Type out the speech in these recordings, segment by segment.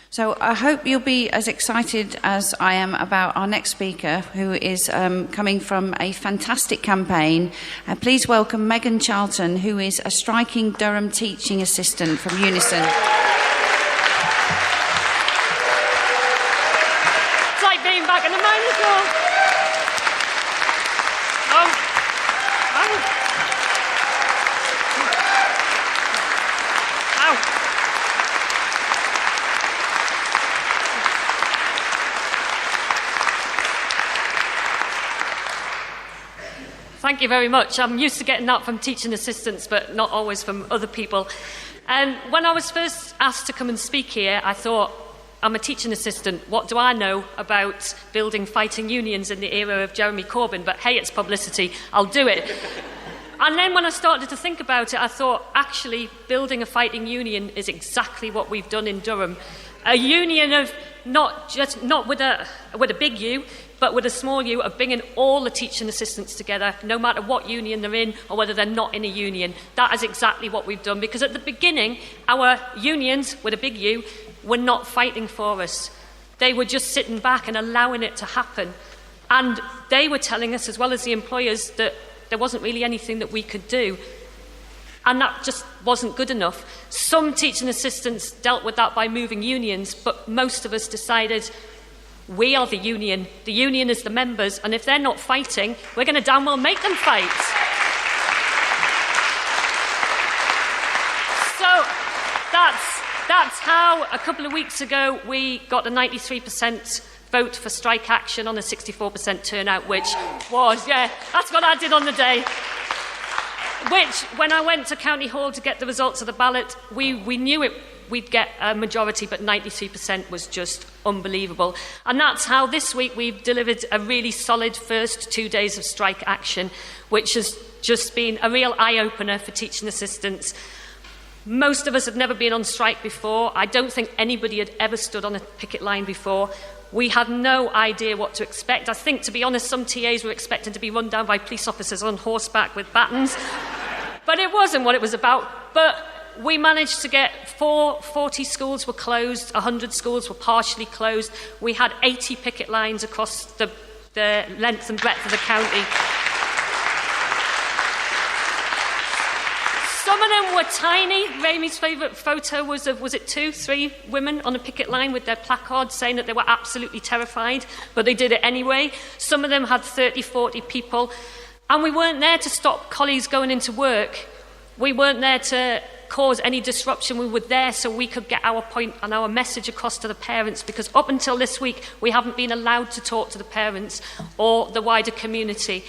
So I hope you'll be as excited as I am about our next speaker, who is coming from a fantastic campaign. Please welcome Megan Charlton, who is a striking Durham teaching assistant from Unison. It's like being back in the minor school. Oh. Thank you very much. I'm used to getting that from teaching assistants, but not always from other people. When I was first asked to come and speak here, I thought, I'm a teaching assistant. What do I know about building fighting unions in the era of Jeremy Corbyn? But hey, it's publicity. I'll do it. And then when I started to think about it, I thought, actually, building a fighting union is exactly what we've done in Durham. A union of not with a big U, but with a small U, of bringing all the teaching assistants together, no matter what union they're in or whether they're not in a union. That is exactly what we've done, because at the beginning, our unions, with a big U, were not fighting for us. They were just sitting back and allowing it to happen. And they were telling us, as well as the employers, that there wasn't really anything that we could do. And that just wasn't good enough. Some teaching assistants dealt with that by moving unions, but most of us decided, we are the union. The union is the members, and if they're not fighting, we're going to damn well make them fight. So that's how, a couple of weeks ago, we got a 93% vote for strike action on a 64% turnout, which was, that's what I did on the day. Which, when I went to County Hall to get the results of the ballot, we knew we'd get a majority, but 93% was just unbelievable. And that's how this week we've delivered a really solid first 2 days of strike action, which has just been a real eye-opener for teaching assistants. Most of us have never been on strike before. I don't think anybody had ever stood on a picket line before. We had no idea what to expect. I think, to be honest, some TAs were expecting to be run down by police officers on horseback with batons. But it wasn't what it was about. But we managed to get 40 schools were closed, 100 schools were partially closed. We had 80 picket lines across the length and breadth of the county. Some of them were tiny. Ramey's favourite photo was of, 3 women on a picket line with their placards saying that they were absolutely terrified, but they did it anyway. Some of them had 30, 40 people. And we weren't there to stop colleagues going into work. We weren't there to cause any disruption. We were there so we could get our point and our message across to the parents, because up until this week, we haven't been allowed to talk to the parents or the wider community.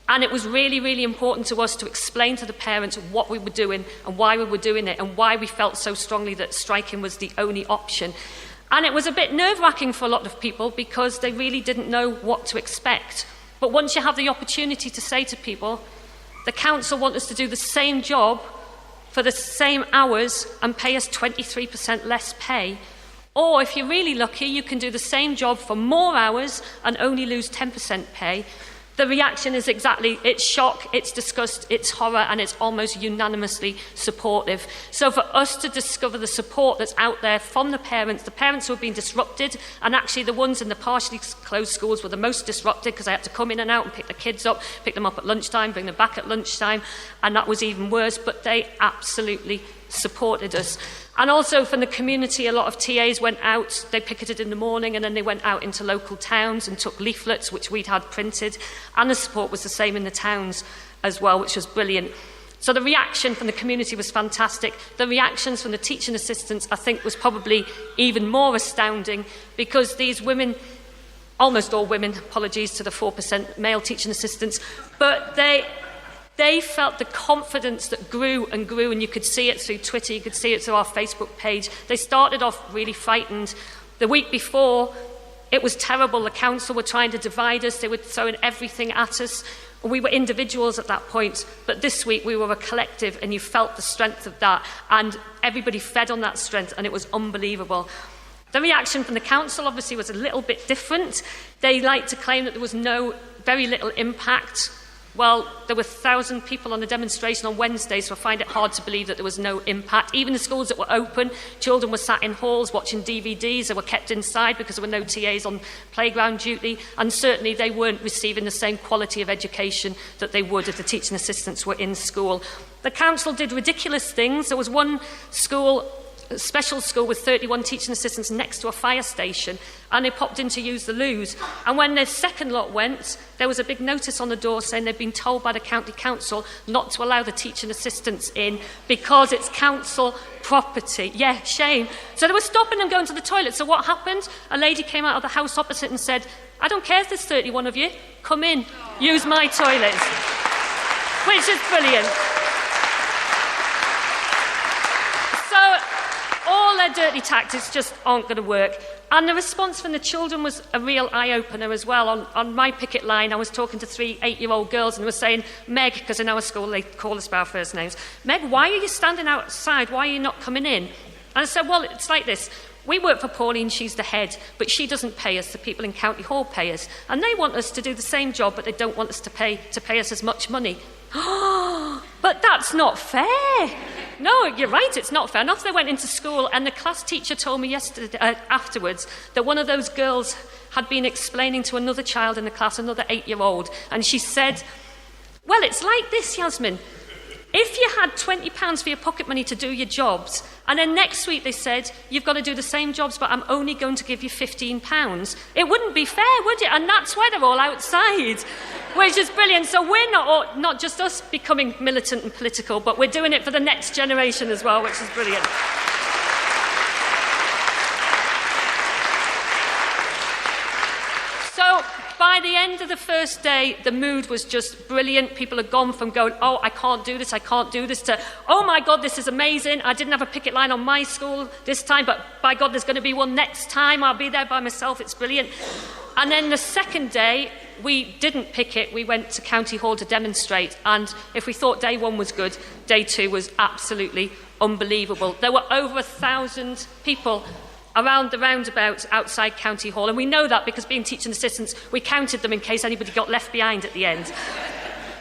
And it was really, really important to us to explain to the parents what we were doing and why we were doing it and why we felt so strongly that striking was the only option. And it was a bit nerve-wracking for a lot of people because they really didn't know what to expect. But once you have the opportunity to say to people, the council want us to do the same job for the same hours and pay us 23% less pay, or if you're really lucky, you can do the same job for more hours and only lose 10% pay. The reaction is exactly, it's shock, it's disgust, it's horror, and it's almost unanimously supportive. So for us to discover the support that's out there from the parents who have been disrupted, and actually the ones in the partially closed schools were the most disrupted because they had to come in and out and pick the kids up, pick them up at lunchtime, bring them back at lunchtime, and that was even worse, but they absolutely supported us. And also from the community, a lot of TAs went out, they picketed in the morning and then they went out into local towns and took leaflets, which we'd had printed, and the support was the same in the towns as well, which was brilliant. So the reaction from the community was fantastic. The reactions from the teaching assistants, I think, was probably even more astounding, because these women, almost all women, apologies to the 4% male teaching assistants, but they felt the confidence that grew and grew, and you could see it through Twitter, you could see it through our Facebook page. They started off really frightened. The week before, it was terrible. The council were trying to divide us. They were throwing everything at us. We were individuals at that point, but this week we were a collective, and you felt the strength of that, and everybody fed on that strength, and it was unbelievable. The reaction from the council obviously was a little bit different. They like to claim that there was very little impact Well, there were 1,000 people on the demonstration on Wednesday, so I find it hard to believe that there was no impact. Even the schools that were open, children were sat in halls watching DVDs. They were kept inside because there were no TAs on playground duty, and certainly they weren't receiving the same quality of education that they would if the teaching assistants were in school. The council did ridiculous things. There was one school, a special school with 31 teaching assistants next to a fire station, and they popped in to use the loos. And when the second lot went, there was a big notice on the door saying they'd been told by the county council not to allow the teaching assistants in because it's council property. Yeah, shame. So they were stopping them going to the toilet. So what happened? A lady came out of the house opposite and said, I don't care if there's 31 of you, come in, use my toilets. Which is brilliant. So all their dirty tactics just aren't going to work. And the response from the children was a real eye-opener as well. On my picket line, I was talking to 3 8-year-old girls and they were saying, Meg, because in our school they call us by our first names, Meg, why are you standing outside? Why are you not coming in? And I said, well, it's like this. We work for Pauline, she's the head, but she doesn't pay us. The people in County Hall pay us. And they want us to do the same job, but they don't want us to pay us as much money. But that's not fair. No, you're right, it's not fair. And off they went into school, and the class teacher told me yesterday, afterwards, that one of those girls had been explaining to another child in the class, another 8-year-old, and she said, well, it's like this, Yasmin. If you had £20 for your pocket money to do your jobs, and then next week they said, you've got to do the same jobs, but I'm only going to give you £15, it wouldn't be fair, would it? And that's why they're all outside, which is brilliant. So we're not just us becoming militant and political, but we're doing it for the next generation as well, which is brilliant. So by the end of the first day, the mood was just brilliant. People had gone from going, oh, I can't do this, to, oh my God, this is amazing. I didn't have a picket line on my school this time, but by God, there's going to be one next time. I'll be there by myself. It's brilliant. And then the second day, we didn't picket. We went to County Hall to demonstrate. And if we thought day 1 was good, day 2 was absolutely unbelievable. There were over 1,000 people around the roundabout outside County Hall, and we know that because being teaching assistants, we counted them in case anybody got left behind at the end.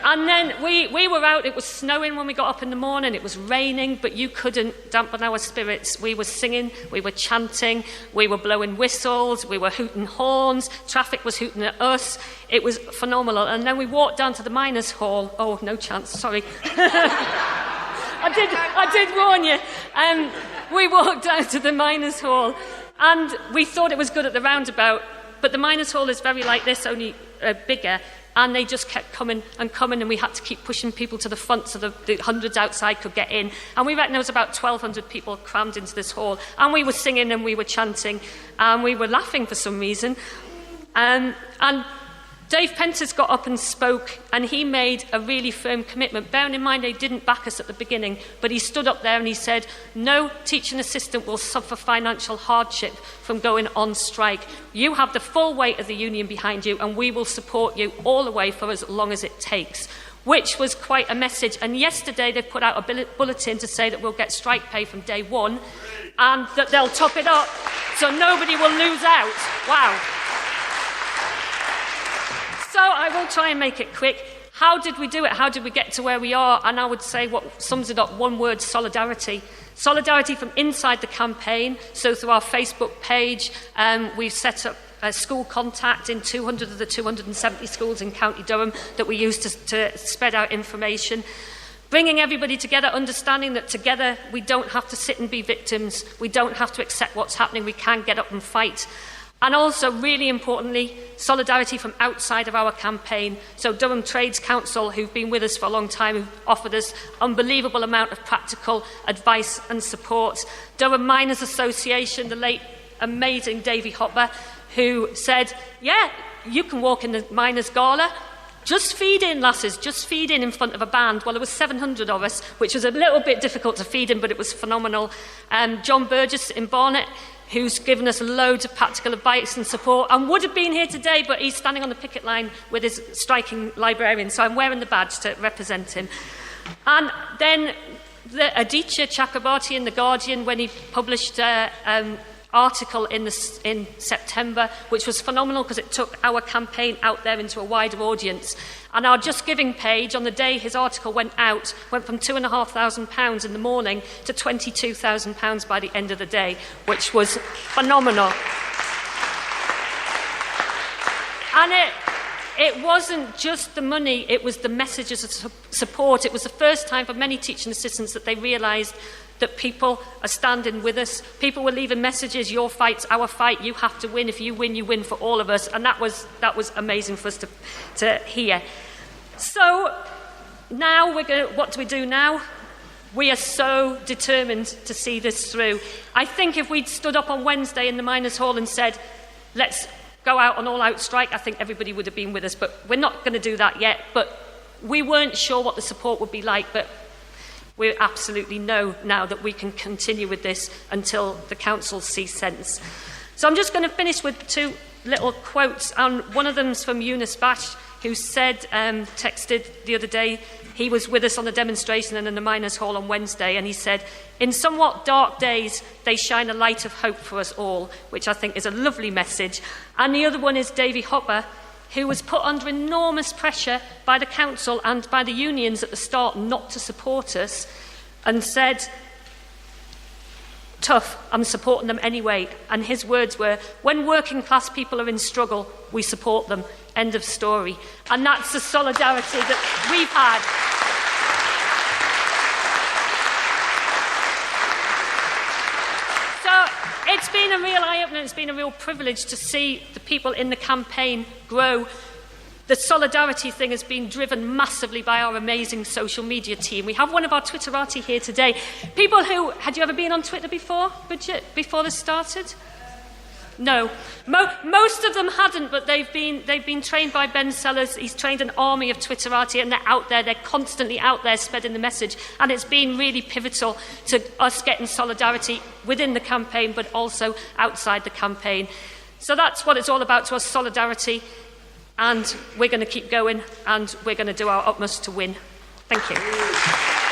And then we were out, it was snowing when we got up in the morning, it was raining, but you couldn't dampen our spirits. We were singing, we were chanting, we were blowing whistles, we were hooting horns, traffic was hooting at us. It was phenomenal. And then we walked down to the Miners' Hall. Oh, no chance, sorry. I did warn you. We walked down to the Miners' Hall, and we thought it was good at the roundabout, but the Miners' Hall is very like this, only bigger, and they just kept coming, and we had to keep pushing people to the front so the hundreds outside could get in. And we reckon there was about 1,200 people crammed into this hall, and we were singing and we were chanting, and we were laughing for some reason. And Dave Penters got up and spoke, and he made a really firm commitment. Bearing in mind they didn't back us at the beginning, but he stood up there and he said, no teaching assistant will suffer financial hardship from going on strike. You have the full weight of the union behind you, and we will support you all the way for as long as it takes. Which was quite a message. And yesterday they put out a bulletin to say that we'll get strike pay from day 1, and that they'll top it up so nobody will lose out. Wow. So I will try and make it quick. How did we do it? How did we get to where we are? And I would say what sums it up, one word: solidarity. Solidarity from inside the campaign. So through our Facebook page, we've set up a school contact in 200 of the 270 schools in County Durham that we use to spread out information. Bringing everybody together, understanding that together we don't have to sit and be victims. We don't have to accept what's happening. We can get up and fight. And also, really importantly, solidarity from outside of our campaign. So Durham Trades Council, who've been with us for a long time, who've offered us unbelievable amount of practical advice and support. Durham Miners Association, the late amazing Davy Hopper, who said, yeah, you can walk in the Miners' Gala. Just feed in, lasses, just feed in front of a band. Well, there was 700 of us, which was a little bit difficult to feed in, but it was phenomenal. John Burgess in Barnet, who's given us loads of practical advice and support, and would have been here today, but he's standing on the picket line with his striking librarian, so I'm wearing the badge to represent him. And then Aditya Chakrabarty in The Guardian, when he published article in September, which was phenomenal because it took our campaign out there into a wider audience. And our Just Giving page, on the day his article went out, went from £2,500 in the morning to £22,000 by the end of the day, which was phenomenal. And it wasn't just the money, it was the messages of support. It was the first time for many teaching assistants that they realised that people are standing with us. People were leaving messages, your fight's our fight, you have to win. If you win for all of us. And that was amazing for us to hear. So now what do we do now? We are so determined to see this through. I think if we'd stood up on Wednesday in the Miners' Hall and said, let's go out on all-out strike, I think everybody would have been with us. But we're not going to do that yet. But we weren't sure what the support would be like, but we absolutely know now that we can continue with this until the council sees sense. So I'm just going to finish with two little quotes. And one of them's from Eunice Bash, who said, texted the other day, he was with us on the demonstration and in the Miners' Hall on Wednesday, and he said, "In somewhat dark days, they shine a light of hope for us all," which I think is a lovely message. And the other one is Davy Hopper, who was put under enormous pressure by the council and by the unions at the start not to support us, and said, "Tough, I'm supporting them anyway." And his words were, "When working class people are in struggle, we support them." End of story. And that's the solidarity that we've had. So it's been a real eye-opener, it's been a real privilege to see the people in the campaign grow. The solidarity thing has been driven massively by our amazing social media team. We have one of our Twitterati here today. People who, had you ever been on Twitter before, Bridget, before this started? No. Most of them hadn't, but they've been trained by Ben Sellers. He's trained an army of Twitterati, and they're out there. They're constantly out there spreading the message. And it's been really pivotal to us getting solidarity within the campaign, but also outside the campaign. So that's what it's all about to us, solidarity. And we're going to keep going, and we're going to do our utmost to win. Thank you.